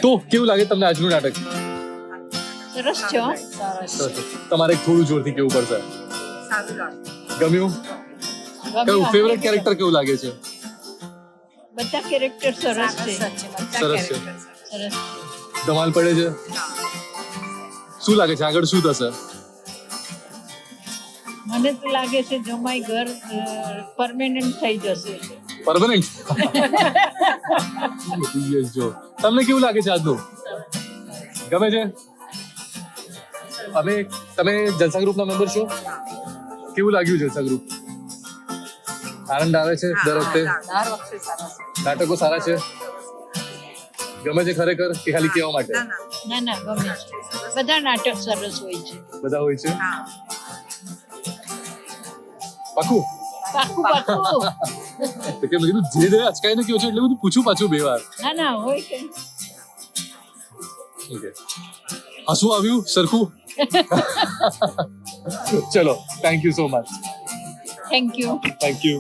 તો કેવું લાગે તમને આજનું નાટક? સરસ છે હો. તમારે થોડું જોરથી કેવું પડશે. ગમ્યું? કયું ફેવરેટ કેરેક્ટર કેવું લાગે છે? બધા કેરેક્ટર સરસ છે. સરસ છે. સરસ. ધમાલ પડે છે. શું લાગે છે આગળ શું થશે? મને તો લાગે છે જમાઈ ઘર પરમેનન્ટ થઈ જશે. પરમનન્ટ? યસ જો. તમને કેવું લાગે છે આજનું? ગમે છે? તમે જલસા ગ્રુપના મેમ્બર છો? કેવું લાગ્યું જલસા ગ્રુપ? આનંદ આવે છે દર વખતે? નાટકો સારા છે? ગમે છે ખરેખર કે ખાલી કહેવા માટે? ના ના ગમે છે. બધા નાટક સરસ હોય છે. બધા હોય છે? પાકું? પાકું પાકું. તો કેમ કીધું ધીરે ધીરે અચકાઈને કયો છો એટલે બધું પૂછું પાછું બે વાર. ના ના હોય કે ઓકે. હસવું આવ્યું સરખું? ચલો thank you so much. Thank you. Thank you.